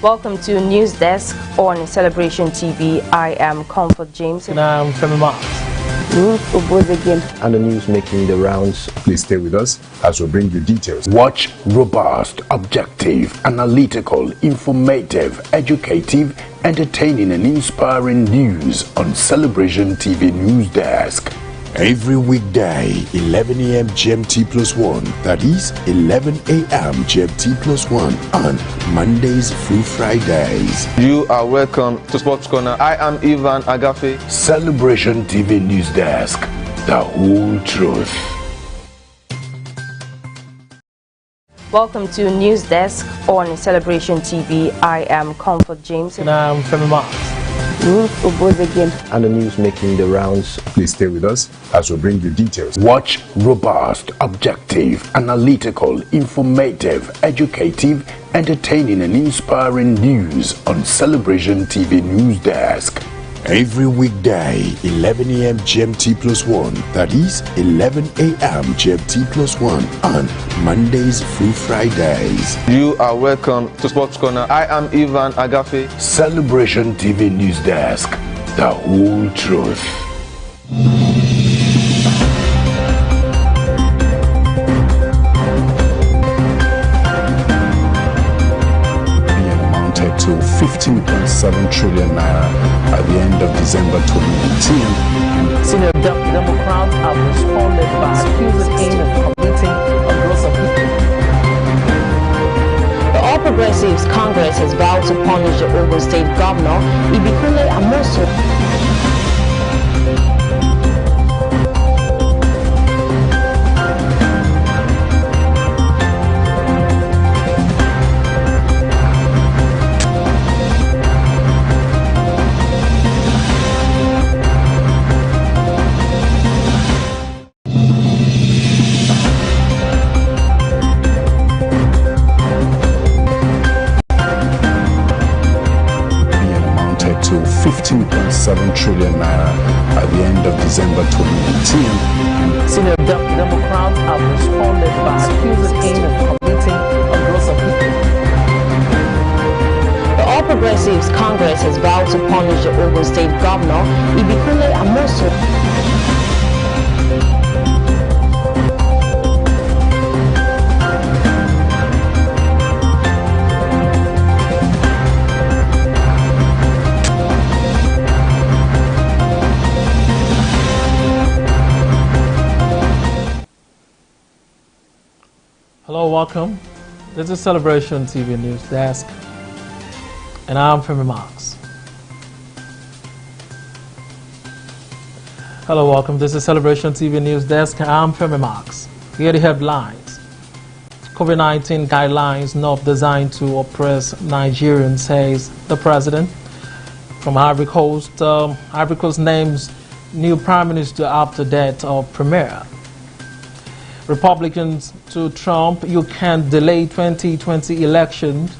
Welcome to News Desk on Celebration TV. I am Comfort James. And I'm Femi Marks. And the news making the rounds. Please stay with us as we bring you details. Watch robust, objective, analytical, informative, educative, entertaining and inspiring news on Celebration TV News Desk. Every weekday, 11 a.m. GMT plus 1. That is 11 a.m. GMT plus 1 on Mondays through Fridays. You are welcome to Sports Corner. I am Ivan Agafe. Celebration TV News Desk. The whole truth. Welcome to News Desk on Celebration TV. I am Comfort James. And I'm Femi Marks. And the news making the rounds. Please stay with us as we bring you details. Watch robust, objective, analytical, informative, educative, entertaining and inspiring news on Celebration TV News Desk. Every weekday, 11 a.m. GMT plus 1. That is 11 a.m. GMT plus 1 on Mondays through Fridays. You are welcome to Sports Corner. I am Ivan Agafe. Celebration TV News Desk. The whole truth. To 15.7 trillion naira at the end of December 2018. Senior Democrats have responded by accusing him of committing a gross offense. The All Progressives Congress has vowed to punish the Ogun State Governor, Ibikule Amosu. To 15.7 trillion naira at the end of December 2018. Senior Democrats have responded by accusing him of committing a gross offense. The All Progressives Congress has vowed to punish the Ogun State Governor, Ibikule Amosu. Hello, welcome. This is Celebration TV News Desk, and I'm Femi Marks. Hello, welcome. This is Celebration TV News Desk, and I'm Femi Marks. Here are the headlines. COVID-19 guidelines not designed to oppress Nigerians, says the president. From Ivory Coast, Ivory Coast names new prime minister after death of premier. Republicans to Trump, you can't delay 2020 elections.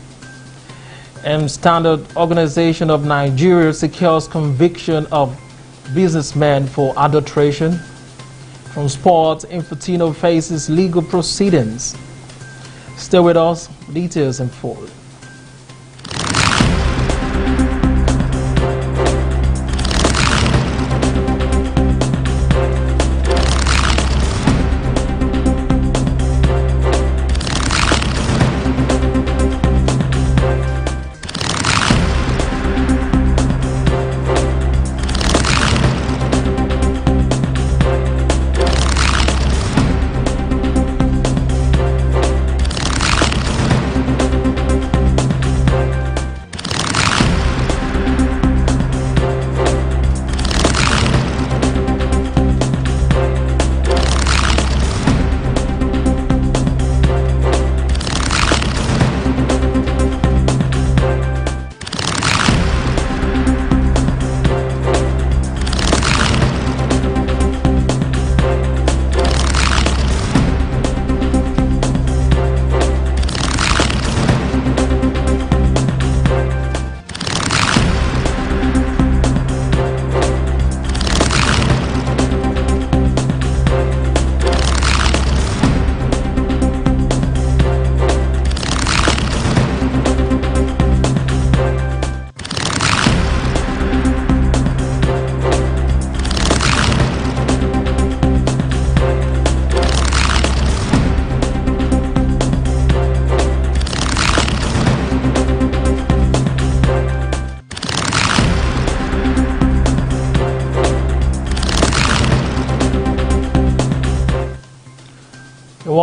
And Standard Organization of Nigeria secures conviction of businessman for adulteration. From sports, Infantino faces legal proceedings. Stay with us, details in full.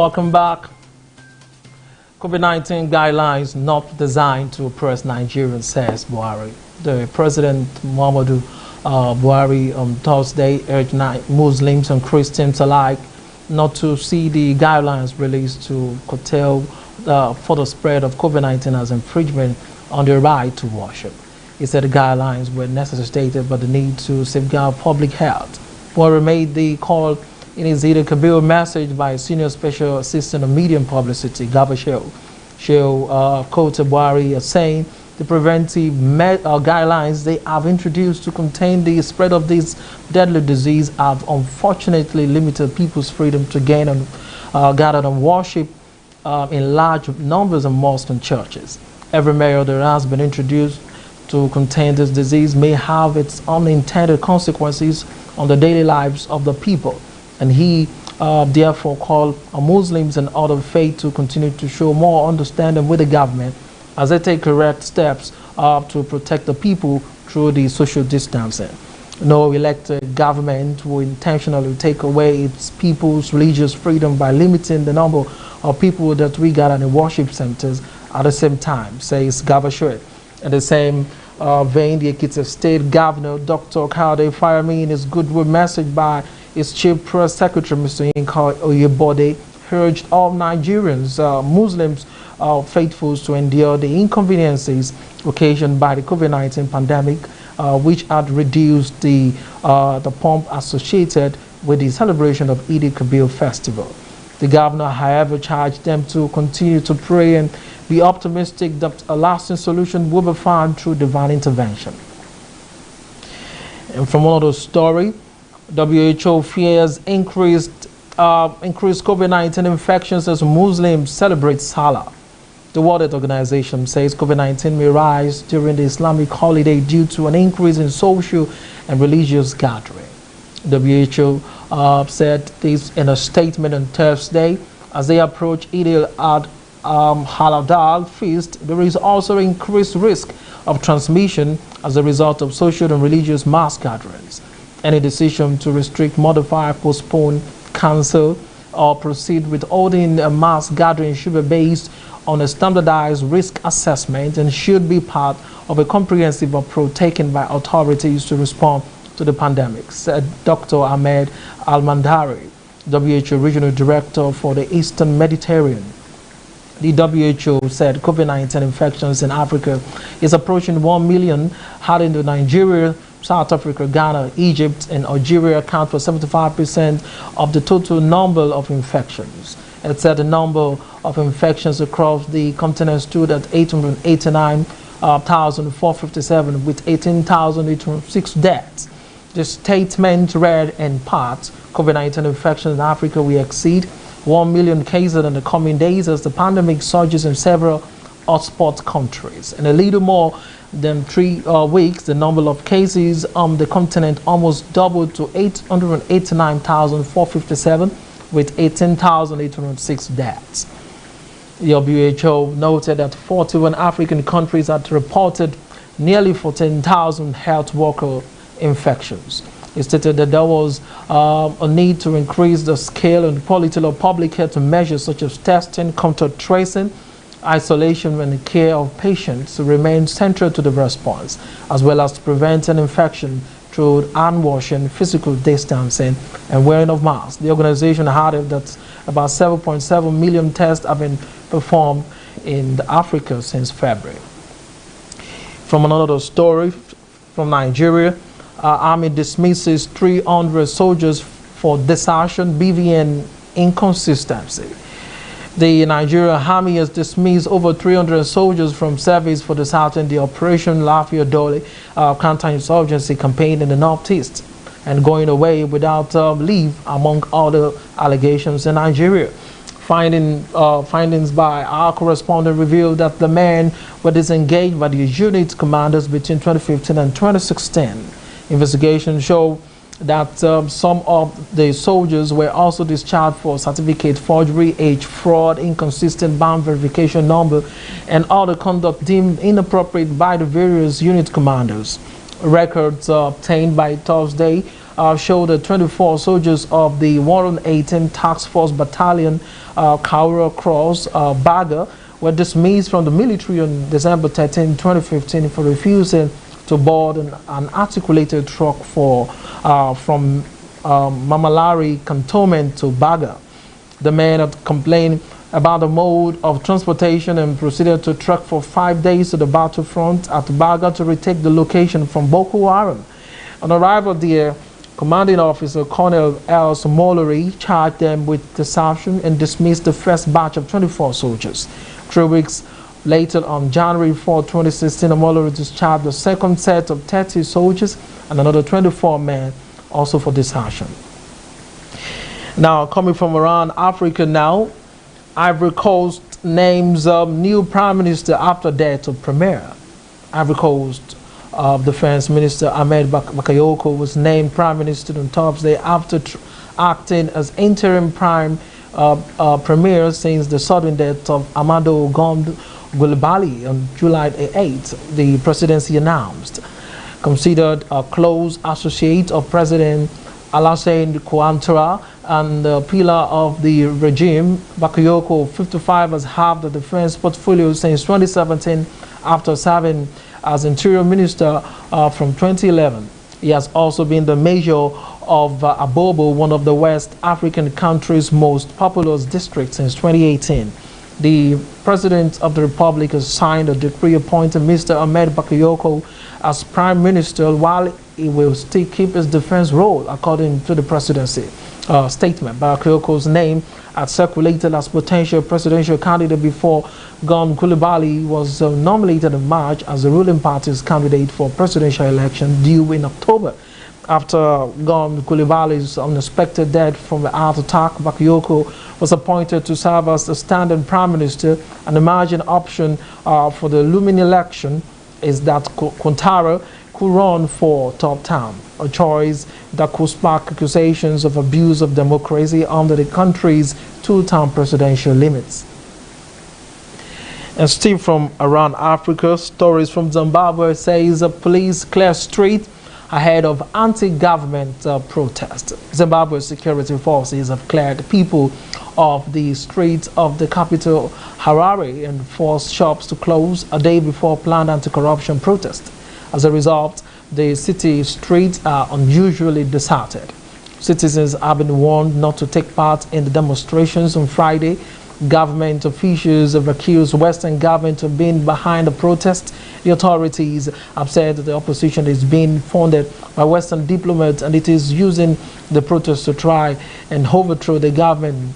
Welcome back. COVID-19 guidelines not designed to oppress Nigerians, says Buhari. The President Muhammadu Buhari on Thursday urged Muslims and Christians alike not to see the guidelines released to curtail for the spread of COVID-19 as infringement on their right to worship. He said the guidelines were necessitated by the need to safeguard public health. Buhari made the call in his Eid al-Kabir message by Senior Special Assistant of Media and Publicity, Gaba Shehu, quoted Buhari as saying the preventive guidelines they have introduced to contain the spread of this deadly disease have unfortunately limited people's freedom to gain and gather and worship in large numbers in mosques and churches. Every measure that has been introduced to contain this disease may have its unintended consequences on the daily lives of the people. And he therefore called Muslims and other faiths to continue to show more understanding with the government as they take correct steps to protect the people through the social distancing. No elected government will intentionally take away its people's religious freedom by limiting the number of people that we gather in worship centers at the same time, says Gabashwe. In the same vein, the Ekiti State Governor, Dr. Kade Fayemi, in his goodwill message by his Chief Press Secretary, Mr. ENQUIRY Oyebode, urged all Nigerians, Muslims, faithfuls to endure the inconveniences occasioned by the COVID-19 pandemic, which had reduced the pomp associated with the celebration of Eid al-Kabir festival. The governor, however, charged them to continue to pray and be optimistic that a lasting solution will be found through divine intervention. And from another story, WHO fears increased COVID-19 infections as Muslims celebrate Salah. The World Health Organization says COVID-19 may rise during the Islamic holiday due to an increase in social and religious gathering. WHO said this in a statement on Thursday. As they approach Eid-al-Adha feast, there is also increased risk of transmission as a result of social and religious mass gatherings. Any decision to restrict, modify, postpone, cancel, or proceed with holding a mass gathering should be based on a standardized risk assessment and should be part of a comprehensive approach taken by authorities to respond to the pandemic, said Dr. Ahmed Al-Mandari, WHO Regional Director for the Eastern Mediterranean. The WHO said COVID-19 infections in Africa is approaching 1 million, adding to Nigeria, South Africa, Ghana, Egypt, and Algeria account for 75% of the total number of infections. It said the number of infections across the continent stood at 889,457 with 18,806 deaths. The statement read in part, COVID-19 infections in Africa will exceed 1 million cases in the coming days as the pandemic surges in several hotspot countries. In a little more than 3 weeks, the number of cases on the continent almost doubled to 889,457 with 18,806 deaths. The WHO noted that 41 African countries had reported nearly 14,000 health worker infections. It stated that there was a need to increase the scale and quality of public health measures such as testing, contact tracing, isolation and care of patients to remain central to the response, as well as to prevent an infection through hand washing, physical distancing, and wearing of masks. The organization added that about 7.7 million tests have been performed in Africa since February. From another story from Nigeria, Army dismisses 300 soldiers for desertion, BVN inconsistency. The Nigerian Army has dismissed over 300 soldiers from service for deserting the Operation Lafia Dole counterinsurgency campaign in the Northeast and going away without leave, among other allegations in Nigeria. Findings by our correspondent revealed that the men were disengaged by the unit commanders between 2015 and 2016. Investigations show that some of the soldiers were also discharged for certificate forgery, age fraud, inconsistent band verification number, and other conduct deemed inappropriate by the various unit commanders. Records obtained by Thursday showed that 24 soldiers of the 118th Task Force Battalion, Kaura Cross, Baga, were dismissed from the military on December 13, 2015 for refusing to board an articulated truck from Mamalari Cantonment to Baga. The men had complained about the mode of transportation and proceeded to trek for 5 days to the battlefront at Baga to retake the location from Boko Haram. On arrival there, Commanding Officer Colonel L. Somolori charged them with desertion and dismissed the first batch of 24 soldiers. 3 weeks later, on January 4, 2016, Somolori discharged the second set of 30 soldiers and another 24 men, also for desertion. Now, coming from around Africa now, Ivory Coast names new Prime Minister after death of Premier. Ivory Coast Defense Minister Ahmed Bakayoko was named Prime Minister on Thursday after acting as interim Premier since the sudden death of Amadou Goulibaly on July 8, the presidency announced. Considered a close associate of President Alassane Ouattara and the pillar of the regime, Bakayoko, 55, has had the defense portfolio since 2017 after serving as Interior Minister from 2011. He has also been the mayor of Abobo, one of the West African country's most populous districts, since 2018. The President of the Republic has signed a decree appointing Mr. Ahmed Bakayoko as Prime Minister while he will still keep his defense role, according to the presidency statement. Bakayoko's name had circulated as potential presidential candidate before Gon Coulibaly was nominated in March as the ruling party's candidate for presidential election due in October. After Gon Coulibaly's unexpected death from a heart attack, Bakayoko was appointed to serve as the standing prime minister, and the margin option for the looming election is that Ouattara could run for top term, a choice that could spark accusations of abuse of democracy under the country's two-term presidential limits. And still from around Africa, stories from Zimbabwe says police clear street ahead of anti-government protest. Zimbabwe's security forces have cleared people off the streets of the capital, Harare, and forced shops to close a day before planned anti-corruption protest. As a result, the city streets are unusually deserted. Citizens have been warned not to take part in the demonstrations on Friday. Government officials have accused Western government of being behind the protest. The authorities have said that the opposition is being funded by Western diplomats and it is using the protest to try and overthrow the government,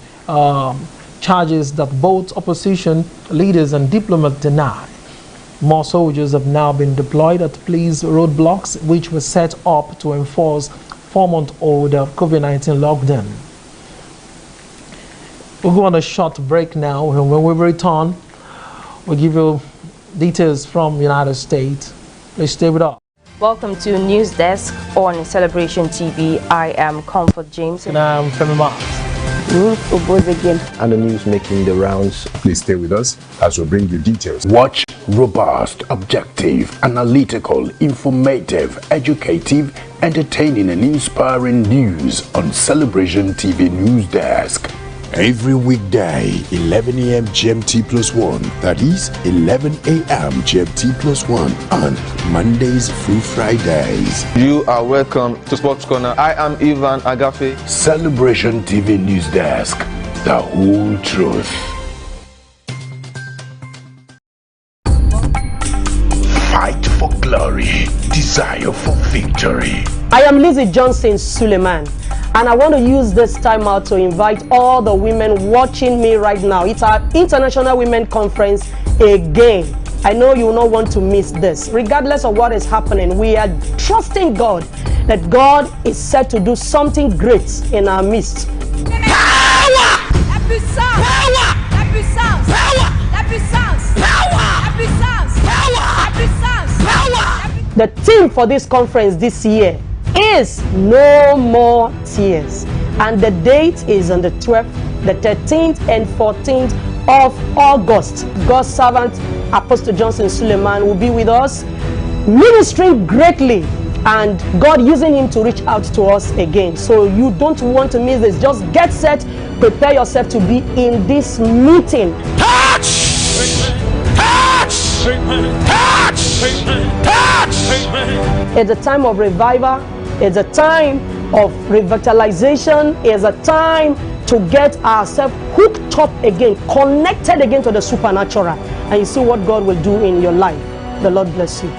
charges that both opposition leaders and diplomats deny. More soldiers have now been deployed at police roadblocks, which were set up to enforce 4-month-old COVID-19 lockdown. We'll go on a short break now, and when we return, we'll give you details from the United States. Please stay with us. Welcome to News Desk on Celebration TV. I am Comfort James. And I'm Femi Marks. And the news making the rounds. Please stay with us as we bring you details. Watch robust, objective, analytical, informative, educative, entertaining and inspiring news on Celebration TV News Desk. Every weekday, 11 a.m. GMT+1, that is 11 a.m. GMT+1 on Mondays through Fridays. You are welcome to Sports Corner. I am Ivan Agafe. Celebration TV News Desk, the whole truth. Fight for glory, desire for victory. I am Lizzie Johnson Suleiman, and I want to use this time out to invite all the women watching me right now. It's our International Women Conference again. I know you will not want to miss this. Regardless of what is happening, we are trusting God that God is set to do something great in our midst. Power! Happy sounds! Power! Happy sounds! Power! Happy sounds! Power! Happy sounds! Power! Happy sounds! Power! The theme for this conference this year is No More Tears, and the date is on the 12th, the 13th and 14th of August. God's servant Apostle Johnson Suleiman will be with us, ministering greatly and God using him to reach out to us again. So you don't want to miss this. Just get set, prepare yourself to be in this meeting. Touch! Touch! Touch! Touch! It's a time of revival. It's a time of revitalization. It's a time to get ourselves hooked up again, connected again to the supernatural. And you see what God will do in your life. The Lord bless you.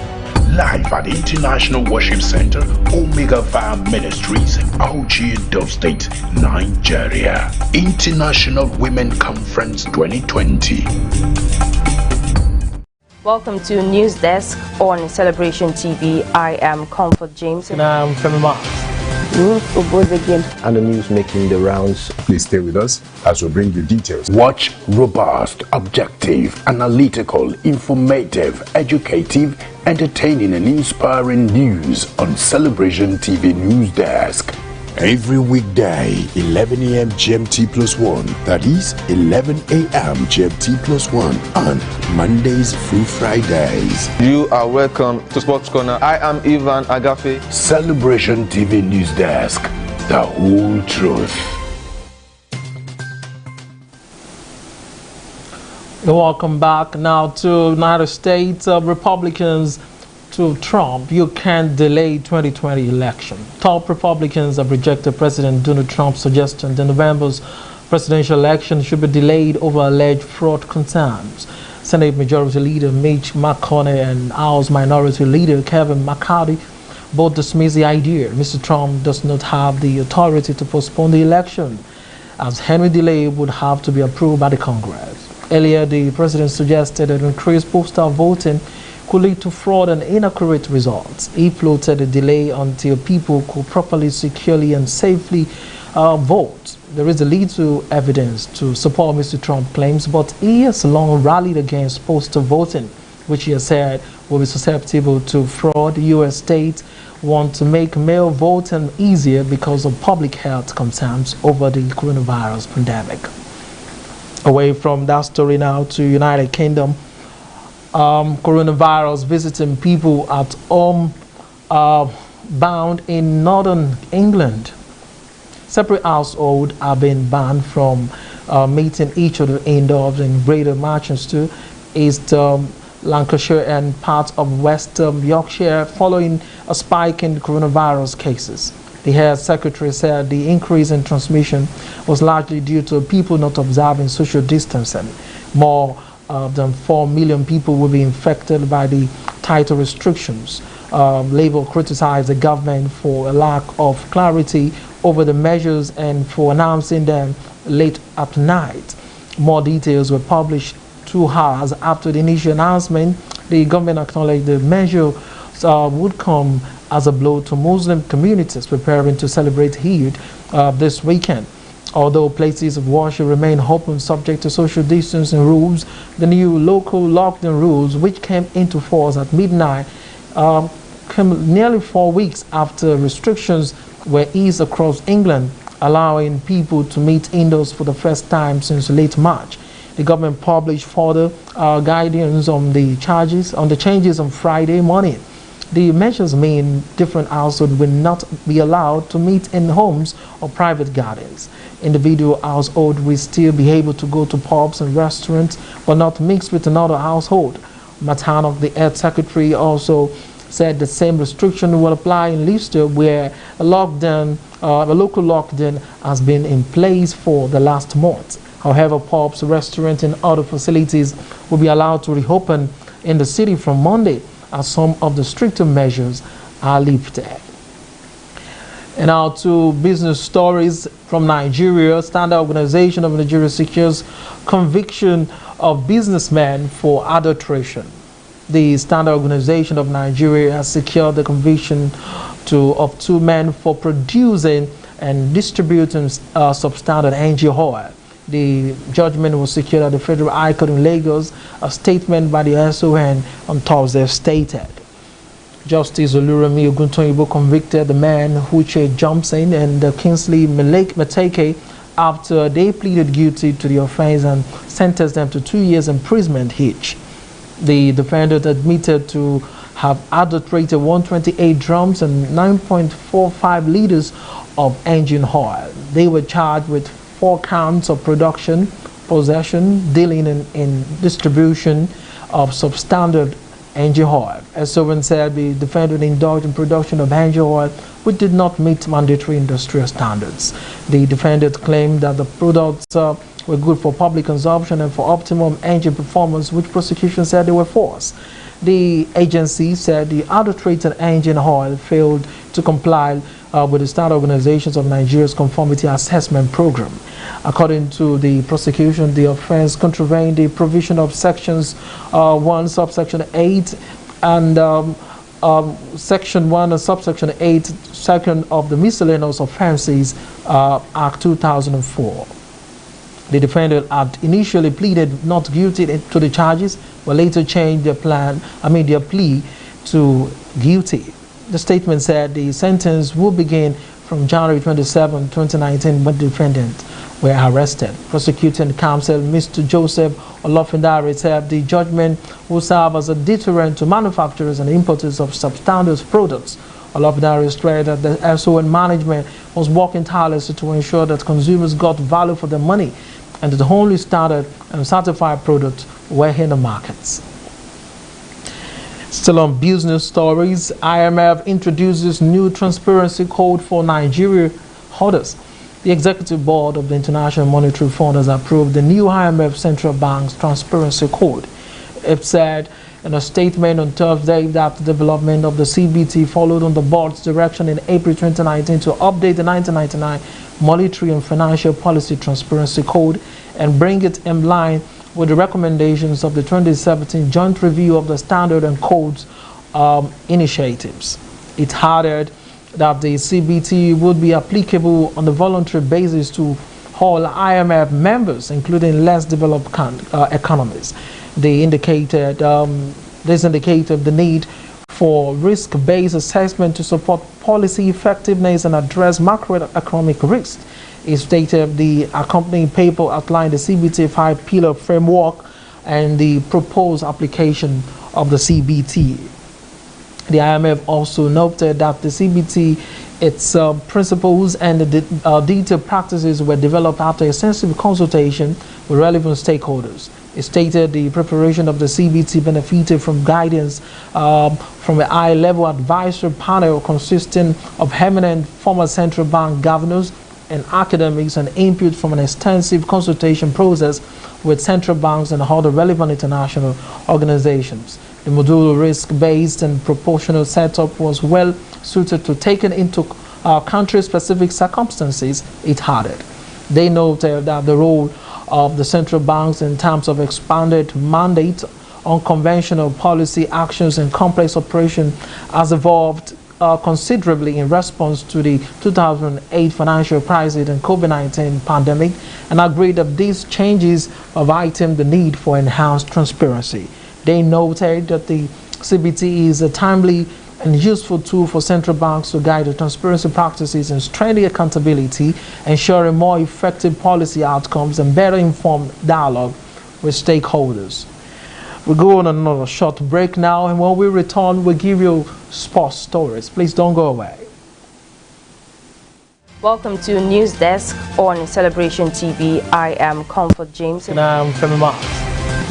Live at the International Worship Center, Omega Fire Ministries, Auchi, Dove State, Nigeria. International Women Conference 2020. Welcome to News Desk on Celebration TV. I am Comfort James. And I'm Femi Mark. Again. And the news making the rounds. Please stay with us as we bring you details. Watch robust, objective, analytical, informative, educative, entertaining and inspiring news on Celebration TV News Desk. Every weekday, 11 a.m. GMT+1, that is 11 a.m. GMT+1 on Mondays through Fridays. You are welcome to Sports Corner. I am Ivan Agafe. Celebration TV News Desk, the whole truth. Welcome back now to United States. Republicans to Trump, you can't delay 2020 election. Top Republicans have rejected President Donald Trump's suggestion that November's presidential election should be delayed over alleged fraud concerns. Senate Majority Leader Mitch McConnell and House Minority Leader Kevin McCarthy both dismiss the idea. Mr. Trump does not have the authority to postpone the election, as any delay would have to be approved by the Congress. Earlier, the president suggested that increased postal voting could lead to fraud and inaccurate results. He floated a delay until people could properly, securely, and safely vote. There is a little evidence to support Mr. Trump's claims, but he has long rallied against postal voting, which he has said will be susceptible to fraud. U.S. states want to make mail voting easier because of public health concerns over the coronavirus pandemic. Away from that story now to United Kingdom. Coronavirus visiting people at home bound in northern England. Separate households have been banned from meeting each other indoors in Greater Manchester, East Lancashire and parts of West Yorkshire following a spike in coronavirus cases. The Health Secretary said the increase in transmission was largely due to people not observing social distancing. More than 4 million people will be infected by the tighter restrictions. Labour criticized the government for a lack of clarity over the measures and for announcing them late at night. More details were published 2 hours after the initial announcement. The government acknowledged the measure would come as a blow to Muslim communities preparing to celebrate Eid this weekend. Although places of worship remain open subject to social distancing rules, the new local lockdown rules, which came into force at midnight, came nearly 4 weeks after restrictions were eased across England, allowing people to meet indoors for the first time since late March. The government published further guidance on the changes on Friday morning. The measures mean different households will not be allowed to meet in homes or private gardens. Individual households will still be able to go to pubs and restaurants, but not mix with another household. Matano, the Health Secretary, also said the same restriction will apply in Leicester, where a local lockdown has been in place for the last month. However, pubs, restaurants, and other facilities will be allowed to reopen in the city from Monday, as some of the stricter measures are lifted. And now to business stories from Nigeria. Standard Organization of Nigeria secures conviction of businessmen for adulteration. The Standard Organization of Nigeria has secured the conviction of 2 men for producing and distributing substandard engine oil. The judgment was secured at the Federal High Court in Lagos. A statement by the SON on Thursday stated, Justice Oluremi Oguntoyibo convicted the man Uche Johnson and Kingsley Mateke after they pleaded guilty to the offense and sentenced them to 2 years imprisonment each. The defendant admitted to have adulterated 128 drums and 9.45 liters of engine oil. They were charged with 4 counts of production, possession, dealing in distribution of substandard engine oil. As Sovereign said, the defendant indulged in production of engine oil which did not meet mandatory industrial standards. The defendant claimed that the products were good for public consumption and for optimum engine performance, which prosecution said they were false. The agency said the adulterated engine oil failed to comply with the Standard Organizations of Nigeria's Conformity Assessment Program. According to the prosecution, the offense contravened the provision of sections 1, subsection 8, and section 1 and subsection 8, second of the Miscellaneous Offences Act 2004. The defendant had initially pleaded not guilty to the charges, but later changed their plea to guilty. The statement said the sentence will begin from January 27, 2019, when the defendants were arrested. Prosecuting counsel Mr. Joseph Olofindare said the judgment will serve as a deterrent to manufacturers and importers of substandard products. Olofindare stressed that the SON management was working tirelessly to ensure that consumers got value for their money and that the only standard and certified products were in the markets. Still on business stories, IMF introduces new transparency code for Nigeria holders. The Executive Board of the International Monetary Fund has approved the new IMF Central Bank's transparency code. It said in a statement on Thursday that the development of the CBT followed on the board's direction in April 2019 to update the 1999 Monetary and Financial Policy Transparency Code and bring it in line with the recommendations of the 2017 Joint Review of the Standard and Codes initiatives. It added that the CBT would be applicable on a voluntary basis to all IMF members, including less developed economies. This indicated the need for risk-based assessment to support policy effectiveness and address macroeconomic risks. It stated the accompanying paper outlined the CBT 5-pillar framework and the proposed application of the CBT. The IMF also noted that the CBT, its principles and the detailed practices were developed after extensive consultation with relevant stakeholders. It stated the preparation of the CBT benefited from guidance from a high-level advisory panel consisting of eminent former central bank governors and academics and input from an extensive consultation process with central banks and other relevant international organizations. The modular risk-based and proportional setup was well suited to taking into country-specific circumstances, it added. They noted that the role of the central banks in terms of expanded mandate, unconventional policy actions and complex operation has evolved considerably in response to the 2008 financial crisis and COVID-19 pandemic, and agreed that these changes have heightened the need for enhanced transparency. They noted that the CBT is a timely and useful tool for central banks to guide the transparency practices and strengthen accountability, ensuring more effective policy outcomes and better informed dialogue with stakeholders. We'll go on another short break now, and when we return, we'll give you sports stories. Please don't go away. Welcome to News Desk on Celebration TV. I am Comfort James. And I'm Femi Mars.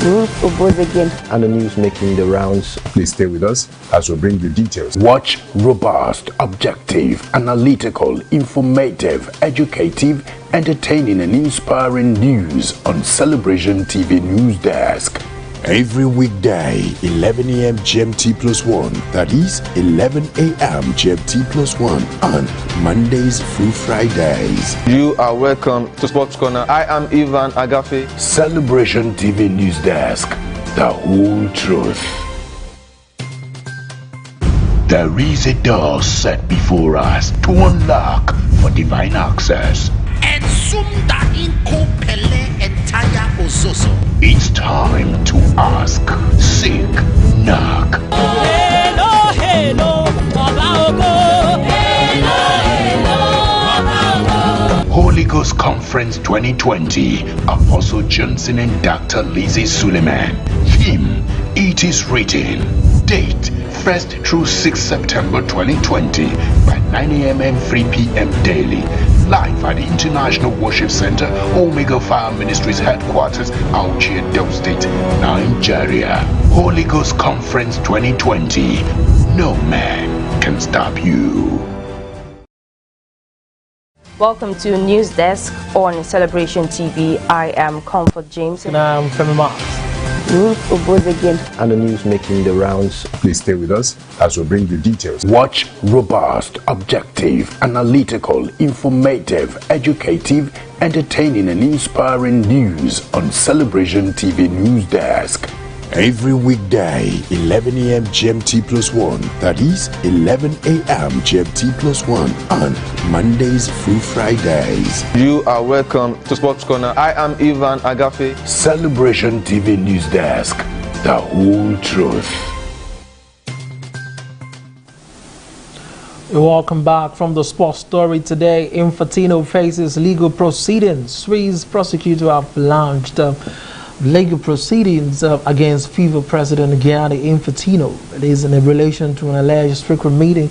And the news making the rounds. Please stay with us as we bring you details. Watch robust, objective, analytical, informative, educative, entertaining and inspiring news on Celebration TV News Desk. Every weekday, 11 a.m. GMT+1. That is 11 a.m. GMT+1 on Mondays through Fridays. You are welcome to Sports Corner. I am Ivan Agafe. Celebration TV News Desk. The whole truth. There is a door set before us to unlock for divine access. And sumda inko pele entire ozozo. It's time to ask, seek, knock. Hello, hello, Holy Ghost Conference 2020. Apostle Johnson and Dr. Lizzie Suleiman. Theme, It is Written. Date, 1st through 6th September 2020 by 9 a.m. and 3 p.m. daily. Live at the International Worship Center, Omega Fire Ministries headquarters, Auchi, Delta State, Nigeria. Holy Ghost Conference 2020. No man can stop you. Welcome to News Desk on Celebration TV. I am Comfort James. And I'm Femi Marks. And the news making the rounds. Please stay with us as we bring you details. Watch robust, objective, analytical, informative, educative, entertaining and inspiring news on Celebration TV News Desk. Every weekday, 11 a.m. GMT plus 1. That is 11 a.m. GMT plus 1 on Mondays through Fridays. You are welcome to Sports Corner. I am Ivan Agafe. Celebration TV News Desk. The whole truth. Welcome back from the sports story today. Infantino faces legal proceedings. Swiss prosecutors have launched legal proceedings against FIFA President Gianni Infantino. It is in relation to an alleged frequent meeting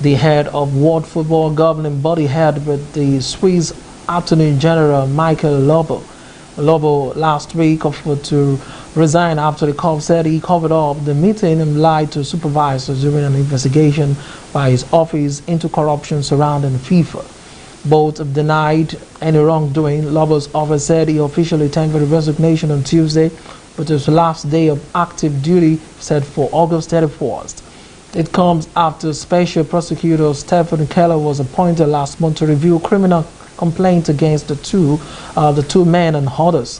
the head of World Football governing body had with the Swiss Attorney General Michael Lobo. Lobo last week offered to resign after the court said he covered up the meeting and lied to supervisors during an investigation by his office into corruption surrounding FIFA. Both have denied any wrongdoing. Lobo's office said he officially tendered resignation on Tuesday, but his last day of active duty set for August 31st. It comes after Special Prosecutor Stephen Keller was appointed last month to review criminal complaints against the two men and others.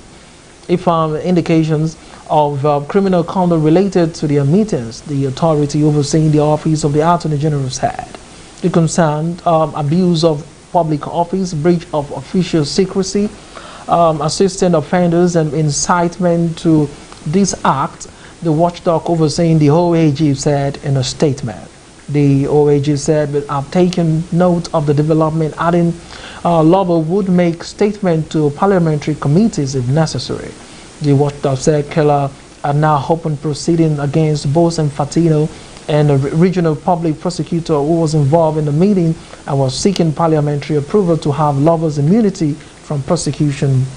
He found indications of criminal conduct related to their meetings. The authority overseeing the office of the Attorney General said the concerned abuse of public office, breach of official secrecy, assisting offenders, and incitement to this act, the watchdog overseeing the OAG said in a statement. The OAG said, "We have taken note of the development," adding Lobo would make statement to parliamentary committees if necessary. The watchdog said Keller are now open proceeding against both Infantino and a regional public prosecutor who was involved in the meeting and was seeking parliamentary approval to have Lobo's immunity from prosecution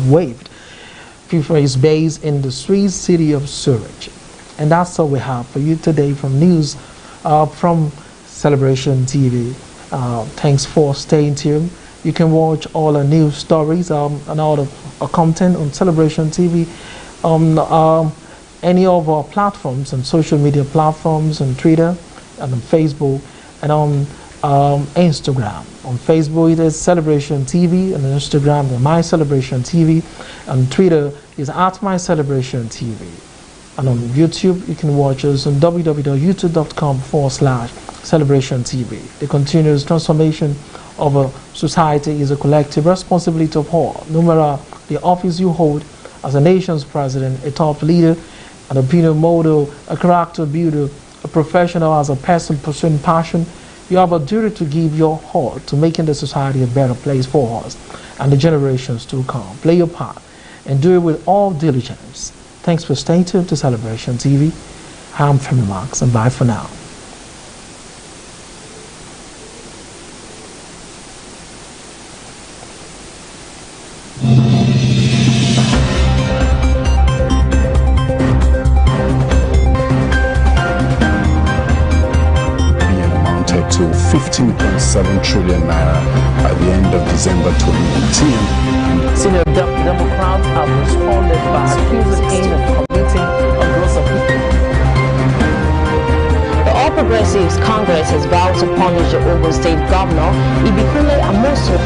waived. FIFA is based in the Swiss city of Zurich. And that's all we have for you today from news from Celebration TV. Thanks for staying tuned. You can watch all the news stories and all the content on Celebration TV on any of our platforms and social media platforms on Twitter and on Facebook and on Instagram. On Facebook it is Celebration TV, and on Instagram is My Celebration TV, and Twitter is @MyCelebration TV. And on YouTube you can watch us on www.youtube.com/Celebration TV. The continuous transformation of a society is a collective responsibility of all, no matter the office you hold as a nation's president, a top leader, an opinion model, a character builder, a professional, as a person pursuing passion. You have a duty to give your heart to making the society a better place for us and the generations to come. Play your part and do it with all diligence. Thanks for staying tuned to Celebration TV. I'm Femi Marks, and bye for now. To 15.7 trillion naira at the end of December 2019. Senior Democrats have responded by accusing him of committing a gross offense. The All Progressives Congress has vowed to punish the Ogun State Governor, Ibikule Amosu.